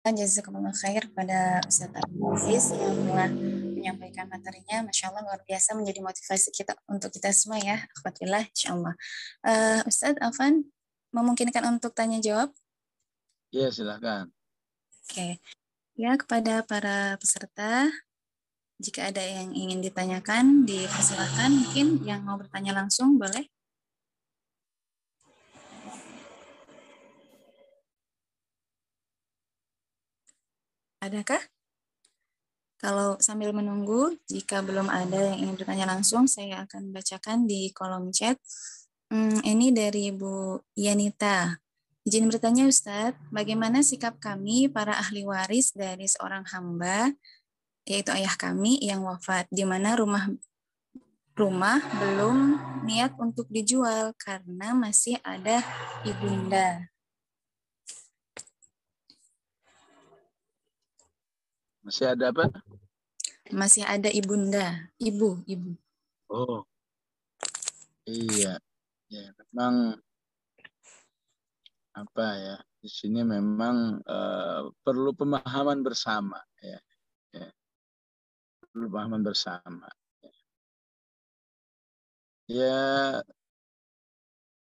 Jazakumullah khair pada Ustaz Abdul Hafiz yang telah menyampaikan materinya. Masya Allah luar biasa menjadi motivasi kita untuk kita semua ya. Alhamdulillah, insya Allah. Ustaz Afan, memungkinkan untuk tanya jawab? Iya, silakan. Oke. Ya, kepada para peserta, jika ada yang ingin ditanyakan, dipersilakan. Mungkin yang mau bertanya langsung boleh. Adakah? Kalau sambil menunggu, jika belum ada yang ingin bertanya langsung, saya akan bacakan di kolom chat. Ini dari Bu Yanita. Izin bertanya Ustadz, bagaimana sikap kami para ahli waris dari seorang hamba, yaitu ayah kami yang wafat, di mana rumah belum niat untuk dijual karena masih ada ibunda. Masih ada apa? Masih ada ibunda, ibu. Oh, iya. Ya, memang apa ya? Di sini memang perlu pemahaman bersama ya. Ya, perlu pemahaman bersama. Ya,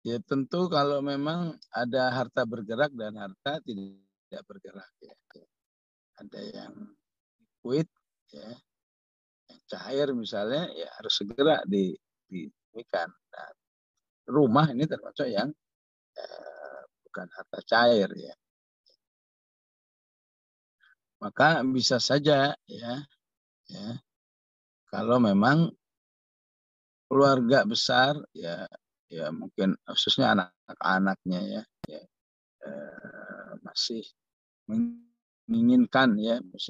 ya tentu kalau memang ada harta bergerak dan harta tidak bergerak ya. Ada yang liquid ya, yang cair misalnya ya harus segera diberikan. Nah, rumah ini termasuk yang bukan harta cair ya. Maka bisa saja ya kalau memang keluarga besar ya mungkin khususnya anak-anaknya ya masih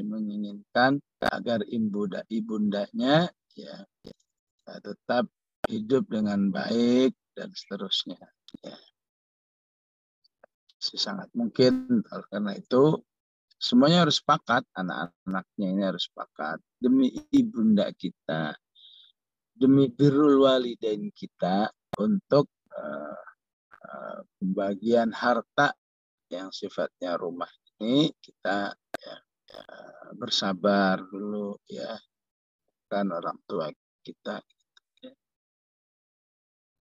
menginginkan agar ibundanya ya tetap hidup dengan baik dan seterusnya ya. Sangat mungkin karena itu semuanya harus sepakat, anak-anaknya ini harus sepakat demi ibunda kita, demi birrul walidain kita untuk pembagian harta yang sifatnya rumah ini kita bersabar dulu ya, kan orang tua kita.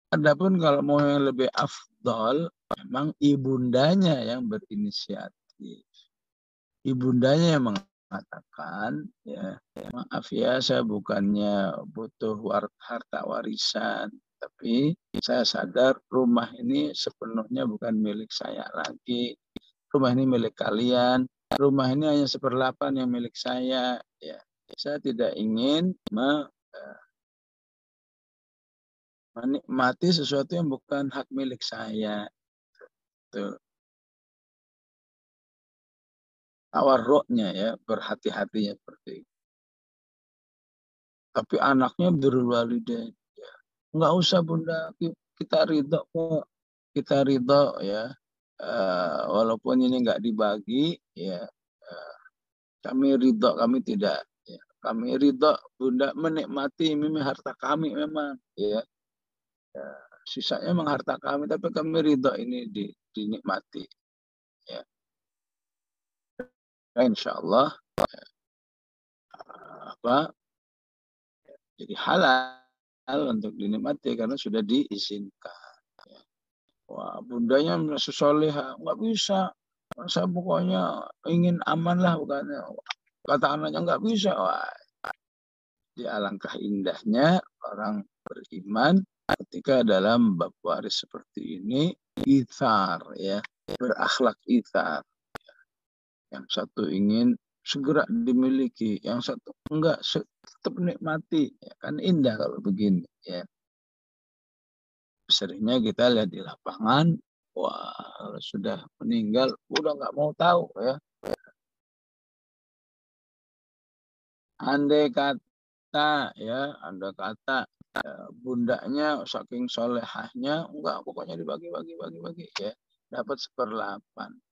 Adapun kalau mau yang lebih afdol, memang ibundanya yang berinisiatif. Ibundanya yang mengatakan, ya maaf ya saya bukannya butuh harta warisan, tapi saya sadar rumah ini sepenuhnya bukan milik saya lagi. Rumah ini milik kalian. Rumah ini hanya 1/8 yang milik saya. Ya, saya tidak ingin menikmati sesuatu yang bukan hak milik saya. Tuh. Tawarruknya ya, berhati-hatinya seperti itu. Tapi anaknya birrul walidain. Ya. Enggak usah bunda, kita ridho kok. Kita ridho ya. Walaupun ini enggak dibagi, ya kami ridho, kami tidak. Ya. Kami ridho bunda menikmati ini harta kami memang. Ya. Sisanya memang harta kami, tapi kami ridho ini dinikmati. Ya. Insya Allah apa jadi halal untuk dinikmati karena sudah diizinkan. Ya. Wah, bundanya masih soleha, nggak bisa. Saya pokoknya ingin aman lah, bukannya. Kata anaknya nggak bisa. Wah, di alangkah indahnya orang beriman ketika dalam bab waris seperti ini, ithar ya, berakhlak ithar. Yang satu ingin segera dimiliki, yang satu enggak, tetap nikmati. Ya, kan indah kalau begini. Ya. Seringnya kita lihat di lapangan, wah sudah meninggal, udah nggak mau tahu ya. Andai kata andai kata bundanya saking solehahnya, enggak pokoknya dibagi ya, dapat 1/8.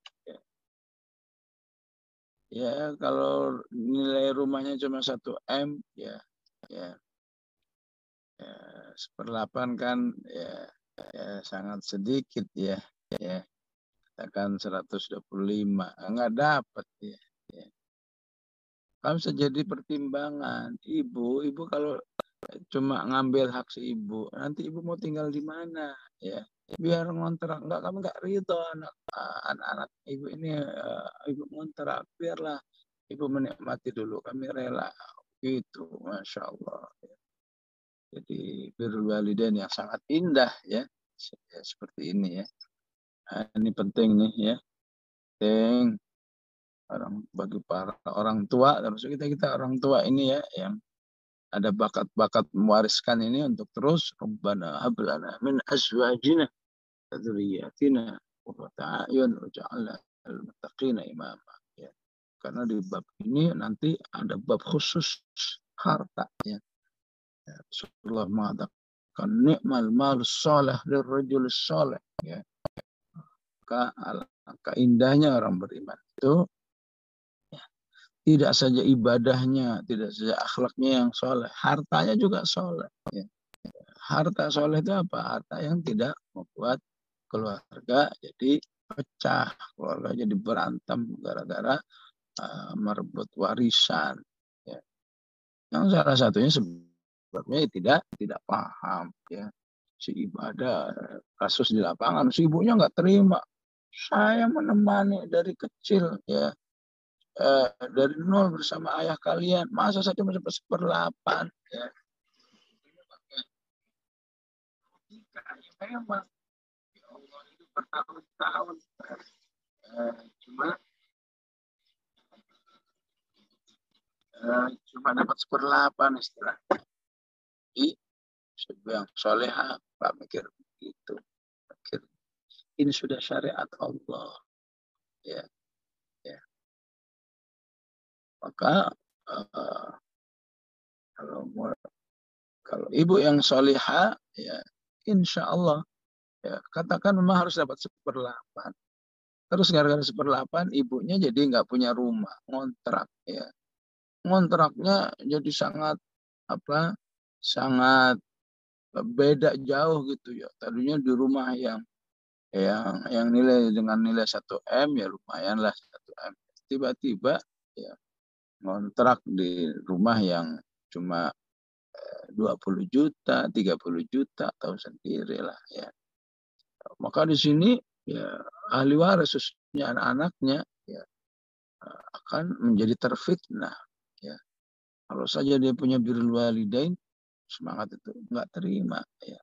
Ya kalau nilai rumahnya cuma 1 M ya 1/8 kan ya sangat sedikit ya. katakan 125, nggak dapat ya. Kan bisa jadi pertimbangan. Ibu kalau cuma ngambil hak si ibu, nanti ibu mau tinggal di mana ya? Biar ngontrak, kami nggak ridho anak-anak ibu ini ibu ngontrak, biarlah ibu menikmati dulu, kami rela gitu, masya Allah. Jadi birrul walidain yang sangat indah ya, seperti ini ya. Nah, ini penting nih ya, penting bagi para orang tua, termasuk kita orang tua ini ya, yang ada bakat-bakat mewariskan ini untuk terus Rabbana hab lana min azwajina wa dzurriyyatina qurrata a'yun waj'alna lil muttaqina imama ya. Karena di bab ini nanti ada bab khusus harta ya. Rasulullah mengatakan ni'mal malus salih lirrajul salih ya. Maka indahnya orang beriman itu tidak saja ibadahnya, tidak saja akhlaknya yang soleh, hartanya juga soleh. Ya. Harta soleh itu apa? Harta yang tidak membuat keluarga jadi pecah, keluarga jadi berantem gara-gara merebut warisan. Ya. Yang salah satunya sebabnya tidak paham. Ya. Si ibadah, kasus di lapangan, si ibunya nggak terima. Saya menemani dari kecil, ya. Dari nol bersama ayah kalian, masa saya cuma sampai 1/8 ya. Memang ya Allah itu bertahun-tahun cuma dapat 1/8 istilahnya. Jadi yang soleha Pak mikir begitu, mikir ini sudah syariat Allah ya, ya. Maka kalau ibu yang soleha ya insya Allah ya, katakan memang harus dapat 1/8. Terus gara-gara 1/8 ibunya jadi nggak punya rumah, ngontrak ya. Ngontraknya jadi sangat sangat beda jauh gitu ya. Tadinya di rumah yang nilai dengan nilai 1 M ya lumayan lah 1 M. Tiba-tiba ya ngontrak di rumah yang cuma 20 juta, 30 juta, tahu sendiri lah ya. Maka di sini ya ahli waris khususnya anak-anaknya ya akan menjadi terfitnah ya. Kalau saja dia punya birrul walidain, semangat itu nggak terima ya.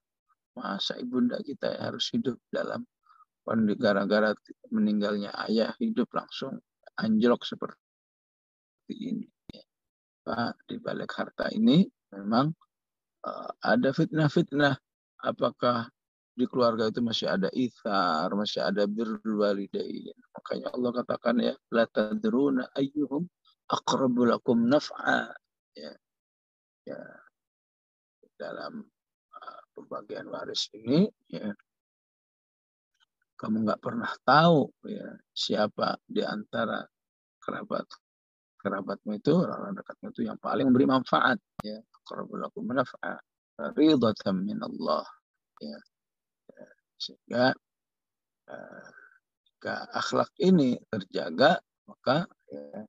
Masa ibunda kita harus hidup dalam gara-gara meninggalnya ayah, hidup langsung anjlok seperti ini ya. Pak, di balik harta ini memang ada fitnah-fitnah. Apakah di keluarga itu masih ada ithar, masih ada birrul walidain. Makanya Allah katakan ya, la tadruna ayyuhum aqrabu lakum naf'a. Ya, ya. Dalam pembagian waris ini ya, kamu nggak pernah tahu ya siapa di antara kerabatmu itu, orang dekatmu itu yang paling memberi manfaat ya. Aqrabu lakum naf'a ridatan min Allah ya. Sehingga jika akhlak ini terjaga, maka ya,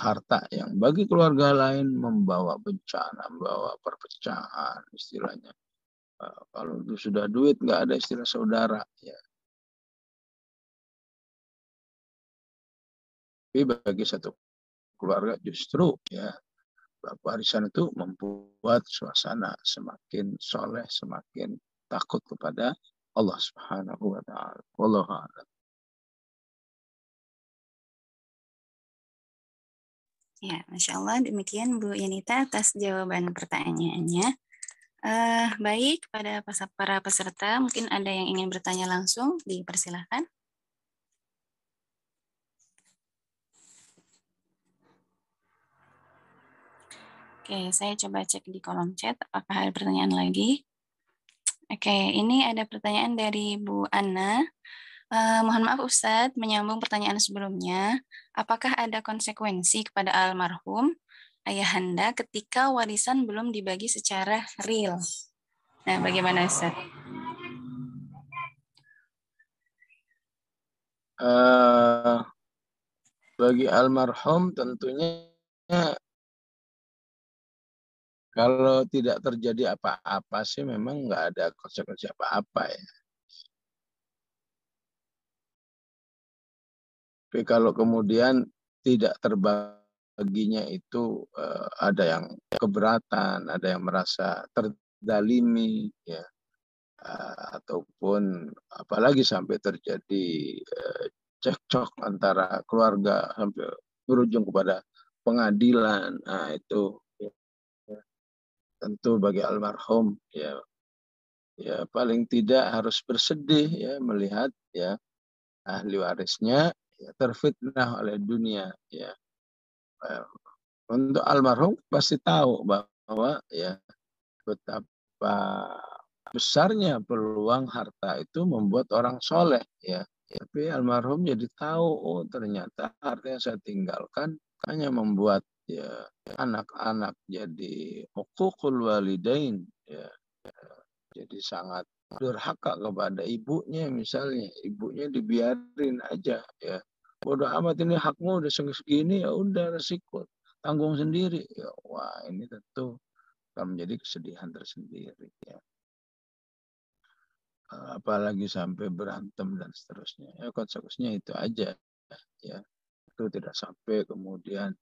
harta yang bagi keluarga lain membawa bencana, membawa perpecahan istilahnya. Kalau itu sudah duit, nggak ada istilah saudara ya. Tapi bagi satu keluarga justru ya warisan itu membuat suasana semakin soleh, semakin takut kepada Allah Subhanahu wa taala. Wallahu a'lam. Ya, Masya Allah, demikian Bu Yanita atas jawaban pertanyaannya. Baik, pada para peserta, mungkin ada yang ingin bertanya langsung, dipersilahkan. Oke, saya coba cek di kolom chat, apakah ada pertanyaan lagi? Oke, ini ada pertanyaan dari Bu Anna. Mohon maaf Ustadz, menyambung pertanyaan sebelumnya, apakah ada konsekuensi kepada almarhum ayahanda ketika warisan belum dibagi secara real? Nah, bagaimana Ustadz? Bagi almarhum tentunya kalau tidak terjadi apa-apa sih memang nggak ada konsekuensi apa-apa ya. Tapi kalau kemudian tidak terbaginya itu ada yang keberatan, ada yang merasa terzalimi, ya, ataupun apalagi sampai terjadi cekcok antara keluarga sampai berujung kepada pengadilan. Nah, itu ya, tentu bagi almarhum ya, ya paling tidak harus bersedih ya melihat ya ahli warisnya ya, terfitnah oleh dunia ya. Untuk almarhum pasti tahu bahwa ya betapa besarnya peluang harta itu membuat orang soleh ya. Tapi almarhum jadi tahu, oh ternyata harta yang saya tinggalkan hanya membuat ya anak-anak jadi hukukul walidain ya. Jadi sangat durhaka kepada ibunya misalnya. Ibunya dibiarin aja ya. Bodoh amat ini hakmu udah segini ya udah resiko tanggung sendiri. Ya, wah ini tentu akan menjadi kesedihan tersendiri ya. Apalagi sampai berantem dan seterusnya. Ya konsekuensinya itu aja ya. Itu tidak sampai kemudian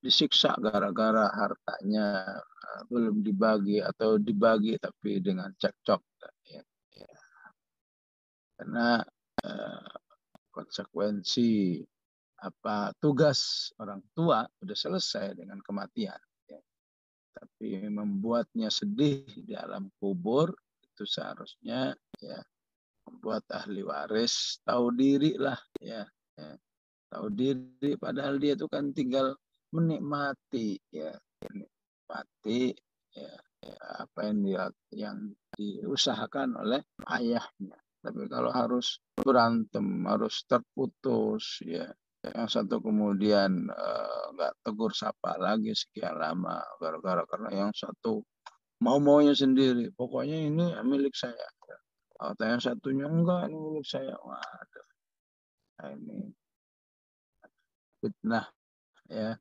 disiksa gara-gara hartanya belum dibagi atau dibagi tapi dengan cekcok ya. Ya. Karena konsekuensi apa tugas orang tua sudah selesai dengan kematian ya. Tapi membuatnya sedih di alam kubur itu seharusnya ya membuat ahli waris tahu diri lah ya, ya. Tahu diri padahal dia itu kan tinggal menikmati ya, menikmati ya, ya apa yang diusahakan oleh ayahnya. Tapi kalau harus berantem, harus terputus ya, yang satu kemudian nggak tegur sapa lagi sekian lama gara-gara karena yang satu mau-maunya sendiri. Pokoknya ini milik saya. Atau yang satunya enggak ini milik saya. Waduh, nah ini fitnah ya,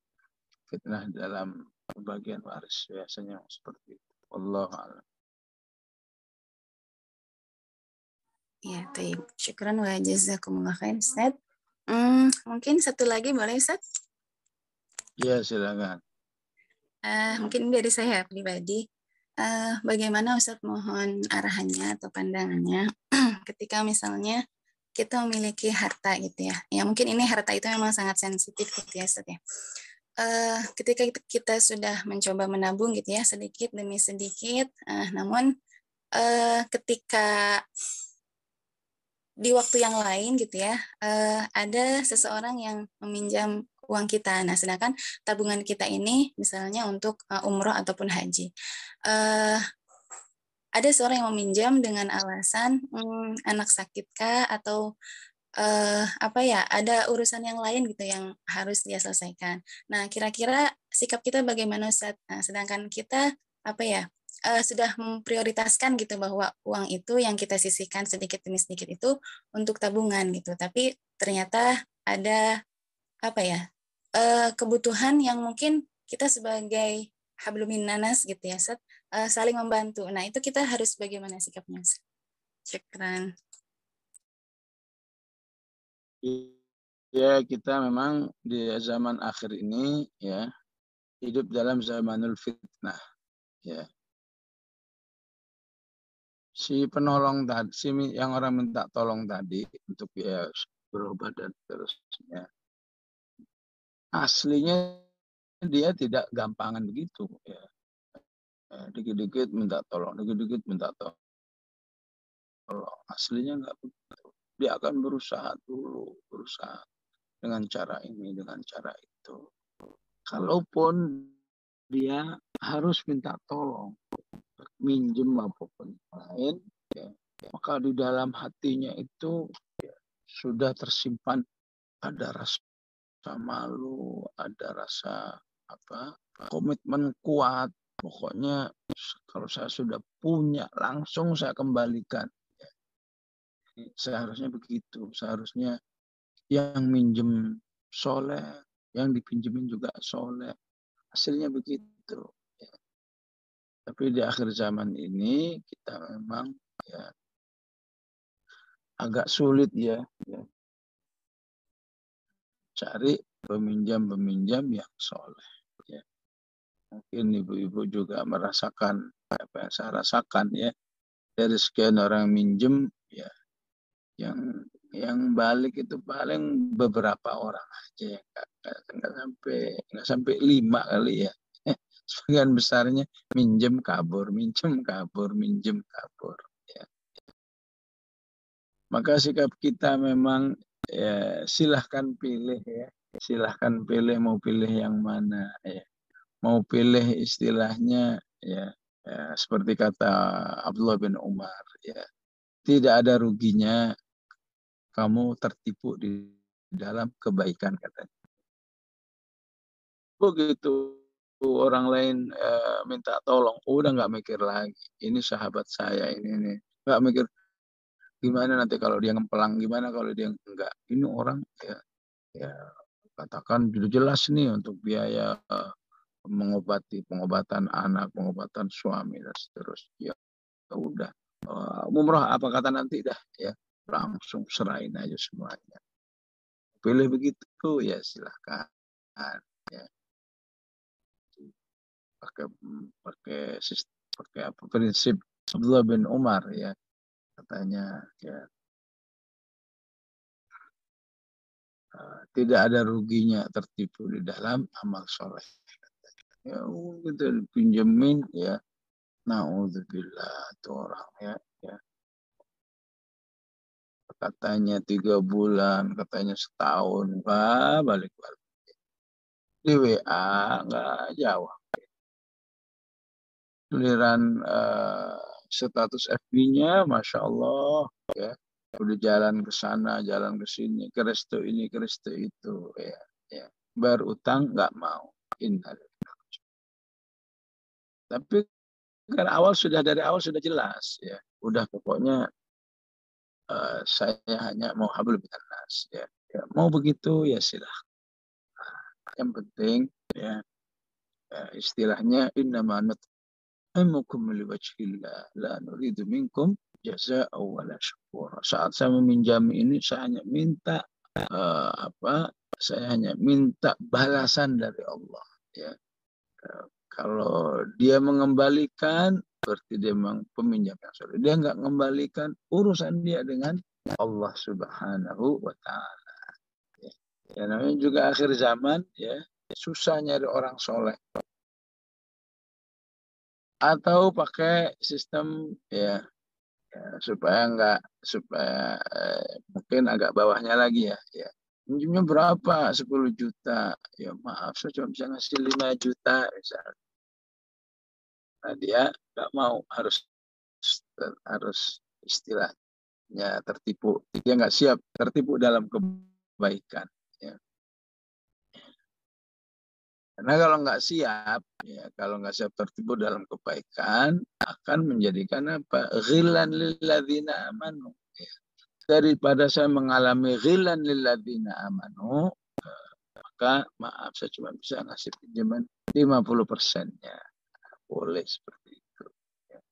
fitnah dalam pembagian waris biasanya seperti itu. Allah alam. Ya, baik. Syukran wa jazakumullah khair, Ustaz. Mungkin satu lagi boleh, Ustaz? Ya, silakan. Mungkin dari saya pribadi, bagaimana Ustaz mohon arahannya atau pandangannya ketika misalnya kita memiliki harta gitu ya. Ya mungkin ini harta itu memang sangat sensitif gitu ya Ustaz ya. Ketika kita sudah mencoba menabung gitu ya sedikit demi sedikit, namun ketika di waktu yang lain gitu ya, ada seseorang yang meminjam uang kita. Nah, sedangkan tabungan kita ini misalnya untuk umroh ataupun haji. Ada seorang yang meminjam dengan alasan anak sakit kah atau apa ya, ada urusan yang lain gitu yang harus dia selesaikan. Nah, kira-kira sikap kita bagaimana Ustaz? Nah, sedangkan kita apa ya, sudah memprioritaskan gitu bahwa uang itu yang kita sisihkan sedikit demi sedikit itu untuk tabungan gitu. Tapi ternyata ada apa ya, kebutuhan yang mungkin kita sebagai hablum minnanas gitu ya, Ustaz, saling membantu. Nah, itu kita harus bagaimana sikapnya, Ustaz? Syukran. Ya, kita memang di zaman akhir ini ya hidup dalam zamanul fitnah ya. Si penolong tadi, si yang orang minta tolong tadi untuk biaya berobat dan seterusnya. Aslinya dia tidak gampangan begitu ya. Dikit-dikit minta tolong, dikit-dikit minta tolong. Aslinya nggak begitu. Dia akan berusaha dulu, berusaha dengan cara ini, dengan cara itu. Kalaupun dia harus minta tolong, minjem apapun lain, ya, maka di dalam hatinya itu ya, sudah tersimpan ada rasa malu, ada rasa apa komitmen kuat. Pokoknya kalau saya sudah punya langsung saya kembalikan. Seharusnya begitu. Seharusnya yang minjem soleh, yang dipinjemin juga soleh. Hasilnya begitu. Ya. Tapi di akhir zaman ini kita memang ya agak sulit ya, cari peminjam-peminjam yang soleh. Ya. Mungkin ibu-ibu juga merasakan apa yang saya rasakan ya. Dari sekian orang minjem ya, yang balik itu paling beberapa orang aja, nggak sampai 5 kali ya. Sebagian besarnya minjem kabur, minjem kabur, minjem kabur. Ya. Maka sikap kita memang ya, silahkan pilih ya, silahkan pilih mau pilih yang mana ya, mau pilih istilahnya ya, ya seperti kata Abdullah bin Umar ya, tidak ada ruginya kamu tertipu di dalam kebaikan katanya. Begitu orang lain minta tolong, udah nggak mikir lagi. Ini sahabat saya ini nggak mikir gimana nanti kalau dia ngemplang, gimana kalau dia enggak. Ini orang ya, ya katakan sudah jelas nih untuk biaya mengobati pengobatan anak, pengobatan suami dan seterusnya. Ya udah, umroh apa kata nanti dah ya, langsung serahin aja semuanya. Pilih begitu ya silahkan ya, pakai pakai pakai apa prinsip Abdullah bin Umar ya, katanya ya tidak ada ruginya tertipu di dalam amal soleh. Ya gitu pinjemin ya, naudzubillah tuh orang ya, ya katanya 3 bulan, katanya setahun, wah balik-balik di WA nggak jawab. Giliran status FB-nya, masya Allah, ya udah jalan ke sana, jalan ke sini, ke resto ini, ke resto itu, ya, ya. Berutang nggak mau. Innalillah. Tapi kan dari awal sudah jelas, ya. Udah pokoknya saya hanya mau hablum minannas, ya. Ya. Mau begitu ya silahkan. Yang penting, ya, istilahnya innama nut'imukum liwajhillah la nuridu minkum jazaa'an wala syukura. Saat saya meminjam ini saya hanya minta apa? Saya hanya minta balasan dari Allah. Ya, kalau dia mengembalikan, berarti dia memang peminjam yang soleh. Dia nggak mengembalikan, urusan dia dengan Allah Subhanahu wa Ta'ala. Ya, ya namanya juga akhir zaman, ya susah nyari orang soleh. Atau pakai sistem ya, ya supaya mungkin agak bawahnya lagi ya, ya. Minjemnya berapa? 10 juta. Ya maaf, saya cuma bisa ngasih 5 juta misalnya. Nah, dia nggak mau, harus istilahnya tertipu. Dia nggak siap tertipu dalam kebaikan. Ya. Karena kalau nggak siap tertipu dalam kebaikan, akan menjadikan apa? Ghilan lilladzina amanu. Ya. Daripada saya mengalami ghilan lilladzina amanu, maka maaf saya cuma bisa ngasih pinjaman 50%-nya. Boleh seperti itu. Ya.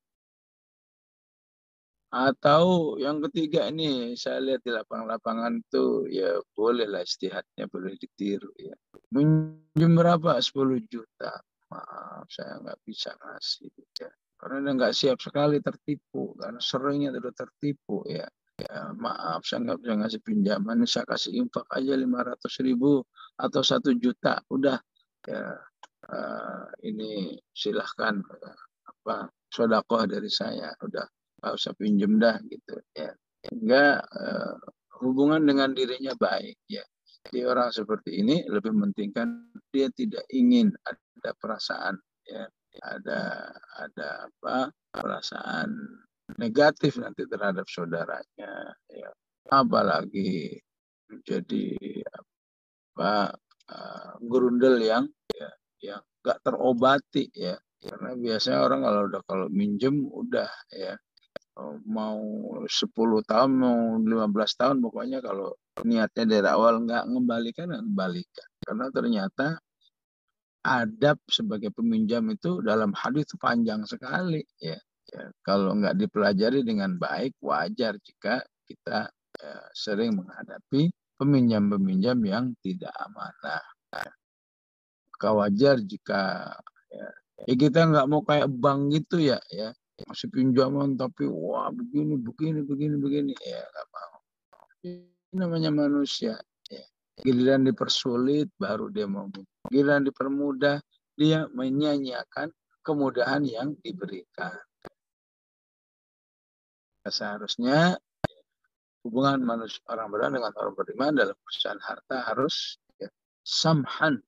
Atau yang ketiga ini saya lihat di lapangan-lapangan itu ya bolehlah istihadnya boleh ditiru ya. Minjem berapa? 10 juta. Maaf saya nggak bisa ngasih ya. Karena dia nggak siap sekali tertipu. Karena seringnya sudah tertipu ya. Ya maaf saya nggak bisa ngasih pinjaman. Saya kasih infak aja 500.000 atau 1 juta. Udah ya ini silahkan apa sodakoh dari saya. Udah nggak usah pinjem dah gitu ya. Sehingga hubungan dengan dirinya baik ya. Jadi orang seperti ini lebih mementingkan dia tidak ingin ada perasaan ya, ada apa perasaan negatif nanti terhadap saudaranya ya. Apalagi menjadi apa gerundel yang nggak terobati ya. Karena biasanya orang kalau minjem udah ya mau 10 tahun, mau 15 tahun, pokoknya kalau niatnya dari awal nggak ngembalikan, nggak ngembalikan. Karena ternyata adab sebagai peminjam itu dalam hadis itu panjang sekali ya. Ya, kalau nggak dipelajari dengan baik, wajar jika kita sering menghadapi peminjam-peminjam yang tidak amanah. Wajar jika ya, kita nggak mau kayak bank gitu ya, masih pinjaman tapi wah begini begini begini begini ya nggak mau. Ini namanya manusia. Ya. Giliran dipersulit baru dia mau. Giliran dipermudah dia menyanyiakan kemudahan yang diberikan. Seharusnya hubungan manusia orang beriman dengan orang beriman dalam urusan harta harus samhan,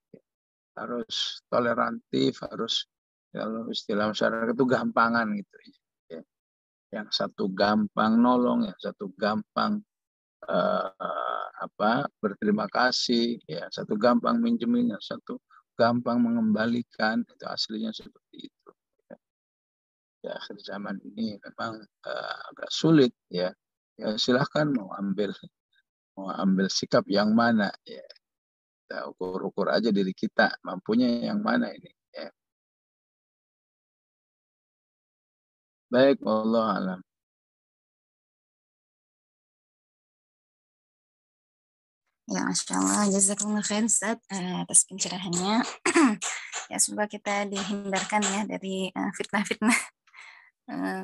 harus tolerantif, harus kalau istilah masyarakat itu gampangan gitu ya. Yang satu gampang nolong, yang satu gampang berterima kasih, ya satu gampang minjemin, yang satu gampang mengembalikan, itu aslinya seperti itu. Ya, akhir zaman ini memang agak sulit ya. Ya silahkan mau ambil sikap yang mana ya. Kita ukur-ukur aja diri kita mampunya yang mana ini ya. Baik, Allah alam. Ya, Masya Allah. Jazakumullah khair, Ustaz, atas pencerahannya. Ya, semoga kita dihindarkan ya dari fitnah-fitnah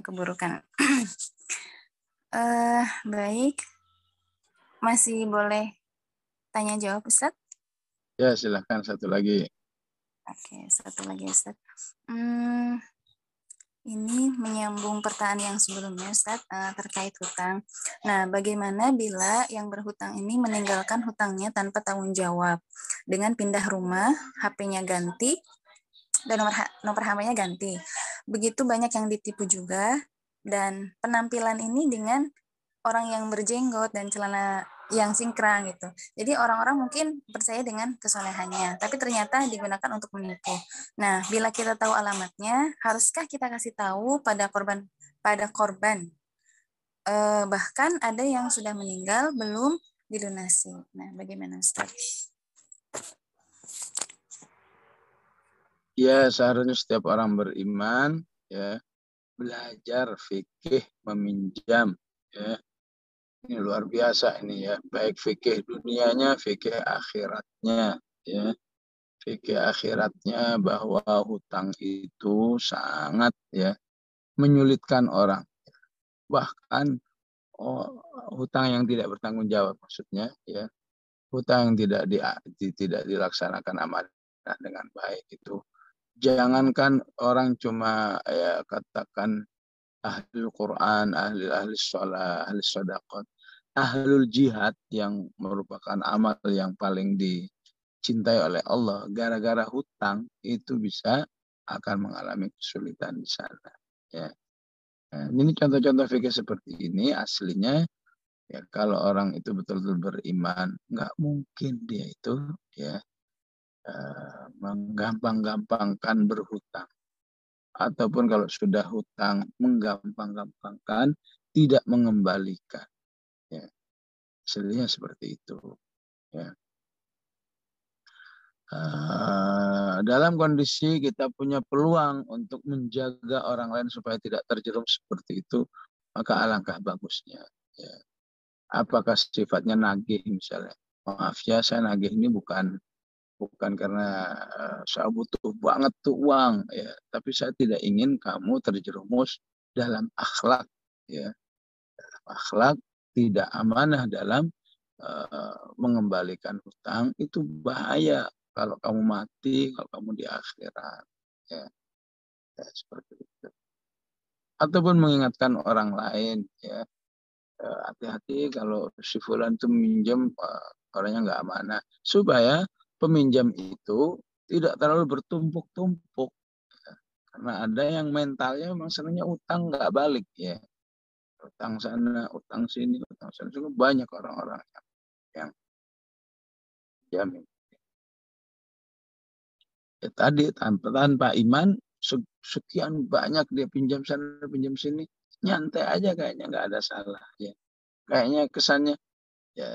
keburukan. Baik, masih boleh tanya jawab, Ustaz? Ya, silahkan satu lagi. Oke, satu lagi, Ustaz. Ini menyambung pertanyaan yang sebelumnya, Ustaz, terkait hutang. Nah, bagaimana bila yang berhutang ini meninggalkan hutangnya tanpa tanggung jawab? Dengan pindah rumah, HP-nya ganti, dan nomor HP-nya ganti. Begitu banyak yang ditipu juga, dan penampilan ini dengan orang yang berjenggot dan celana yang singkrang gitu. Jadi orang-orang mungkin percaya dengan kesolehannya, tapi ternyata digunakan untuk menipu. Nah, bila kita tahu alamatnya, haruskah kita kasih tahu pada korban? Bahkan ada yang sudah meninggal belum dilunasi. Nah, bagaimana, Ustaz? Ya, seharusnya setiap orang beriman ya belajar fikih meminjam ya. Ini luar biasa ini ya, baik fikih dunianya, fikih akhiratnya ya. Fikih akhiratnya bahwa hutang itu sangat ya menyulitkan orang. Bahkan hutang yang tidak bertanggung jawab maksudnya ya. Hutang yang tidak dilaksanakan amanah dengan baik itu. Jangankan orang cuma ya katakan ahli Quran, ahli sholat, ahli sedekah, ahlul jihad yang merupakan amal yang paling dicintai oleh Allah, gara-gara hutang itu bisa akan mengalami kesulitan di sana. Ya. Nah, ini contoh-contoh fikih seperti ini aslinya ya kalau orang itu betul-betul beriman, nggak mungkin dia itu ya menggampang-gampangkan berhutang. Ataupun kalau sudah hutang menggampang-gampangkan tidak mengembalikan ya aslinya seperti itu ya. Dalam kondisi kita punya peluang untuk menjaga orang lain supaya tidak terjerumus seperti itu, maka alangkah bagusnya ya. Apakah sifatnya nagih misalnya, maaf ya saya nagih ini bukan karena saya butuh banget tuh uang ya, tapi saya tidak ingin kamu terjerumus dalam akhlak ya, akhlak tidak amanah dalam mengembalikan hutang itu bahaya kalau kamu mati, kalau kamu di akhirat ya, ya seperti itu. Ataupun mengingatkan orang lain ya, hati-hati kalau si fulan itu minjem orangnya nggak amanah, supaya peminjam itu tidak terlalu bertumpuk-tumpuk ya. Karena ada yang mentalnya memang senangnya utang nggak balik ya, utang sana utang sini utang sana, juga banyak orang-orang yang jamin ya tadi tanpa iman sekian banyak dia pinjam sana pinjam sini nyantai aja kayaknya nggak ada salah ya. Kayaknya kesannya ya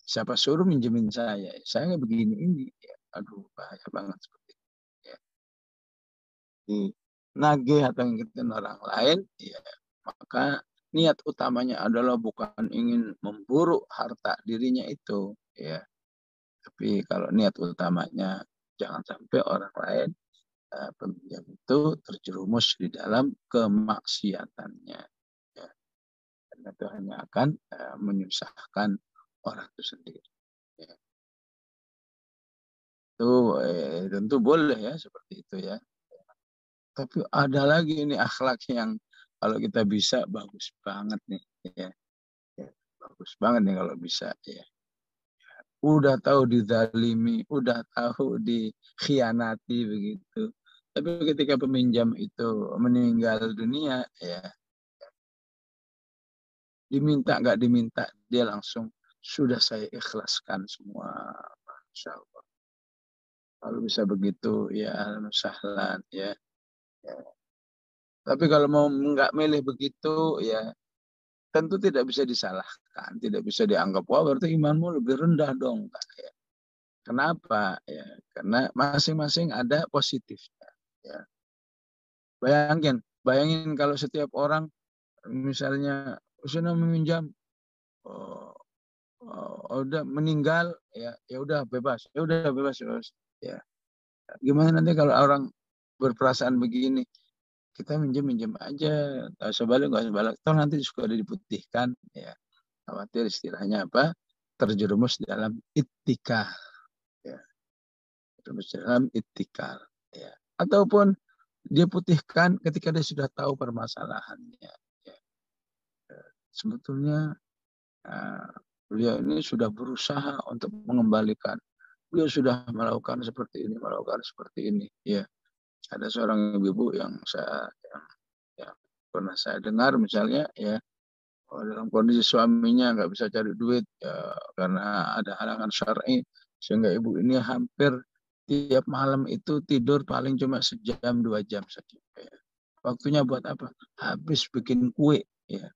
siapa suruh minjemin saya begini ini ya. Aduh bahaya banget seperti itu ya. Di nagih atau ngikutin orang lain ya, maka niat utamanya adalah bukan ingin memburu harta dirinya itu ya, tapi kalau niat utamanya jangan sampai orang lain peminjam itu terjerumus di dalam kemaksiatannya ya. Karena itu hanya akan menyusahkan orang itu sendiri ya. Itu tentu boleh ya seperti itu ya. Tapi ada lagi ini akhlak yang kalau kita bisa bagus banget nih ya. Ya, bagus banget nih kalau bisa ya. Udah tahu dizalimi, udah tahu dikhianati begitu. Tapi ketika peminjam itu meninggal dunia ya, diminta nggak diminta dia langsung sudah saya ikhlaskan semua. Masya Allah. Kalau bisa begitu ya sahlan ya. Ya. Tapi kalau mau nggak milih begitu ya tentu tidak bisa disalahkan, tidak bisa dianggap wah berarti imanmu lebih rendah dong. Ya. Kenapa? Ya, karena masing-masing ada positifnya. Ya. Bayangin kalau setiap orang misalnya sudah meminjam, oh, udah meninggal, ya udah bebas, bebas. Ya, gimana nanti kalau orang berperasaan begini? Kita minjem aja, nggak usah balik, toh nanti juga ada diputihkan, ya. Khawatir istilahnya apa? Terjerumus dalam ittikal, ya. Terjerumus dalam ittikal, ya. Ataupun dia putihkan ketika dia sudah tahu permasalahannya, ya. Sebetulnya beliau ini sudah berusaha untuk mengembalikan. Beliau sudah melakukan seperti ini, ya. Ada seorang ibu yang yang pernah saya dengar misalnya ya, dalam kondisi suaminya nggak bisa cari duit ya, karena ada halangan syar'i sehingga ibu ini hampir tiap malam itu tidur paling cuma sejam 2 jam saja. Ya. Waktunya buat apa? Habis bikin kue ya.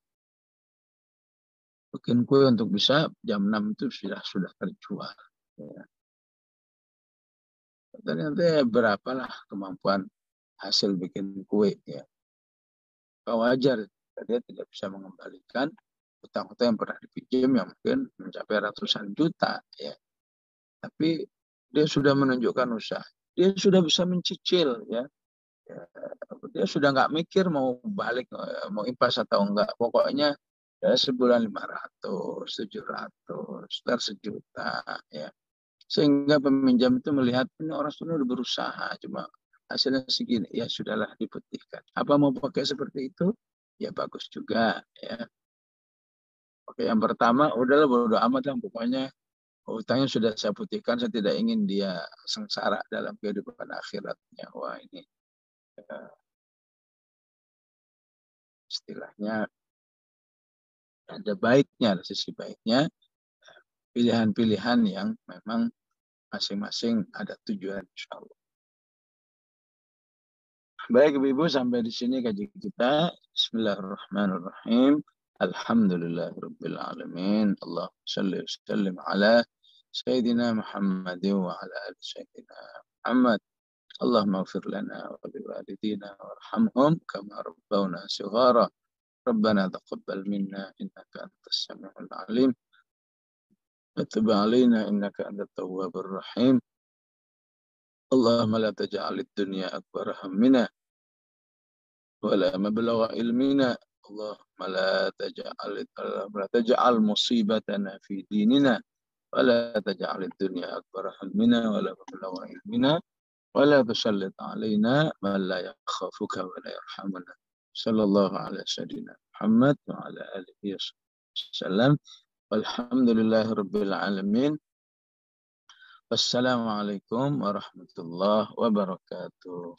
Bikin kue untuk bisa jam 6 itu sudah terjual. Ya. Ternyata berapalah kemampuan hasil bikin kue ya. Wajar dia tidak bisa mengembalikan utang-utang yang pernah dipinjam yang mungkin mencapai ratusan juta ya. Tapi dia sudah menunjukkan usaha. Dia sudah bisa mencicil ya. Ya, dia sudah nggak mikir mau balik, mau impas atau enggak. Pokoknya ya sebulan 500, 700, sekitar sejuta ya. Sehingga peminjam itu melihat ini orang sudah berusaha, cuma hasilnya segini, ya sudahlah diputihkan. Apa mau pakai seperti itu? Ya bagus juga ya. Oke, yang pertama udahlah bodo amat lah, pokoknya utangnya sudah saya putihkan, saya tidak ingin dia sengsara dalam kehidupan akhiratnya. Wah ini istilahnya ada baiknya, ada sisi baiknya, pilihan-pilihan yang memang masing-masing ada tujuan insya Allah. Baik Ibu-Ibu, sampai di sini kaji kita. Bismillahirrahmanirrahim. Alhamdulillahirabbil alamin. Allahumma shalli wa sallim ala sayyidina Muhammad wa ala ali sayyidina Muhammad. Allahumma ighfir lana wa liwalidina warhamhum kama rabbawna shighara. Rabbana taqabbal minna innaka antas samiul alim. Wa tub alaina innaka antat tawwabur rahim. اللهم لا تجعل الدنيا أكبر همنا ولا مبلغ علمنا اللهم لا تجعل مصيبتنا في ديننا ولا تجعل الدنيا أكبر همنا ولا مبلغ علمنا ولا تسلط علينا من لا يخافك ولا يرحمنا صلى الله على سيدنا محمد وعلى آله وسلم والحمد لله رب العالمين. Wassalamualaikum warahmatullahi wabarakatuh.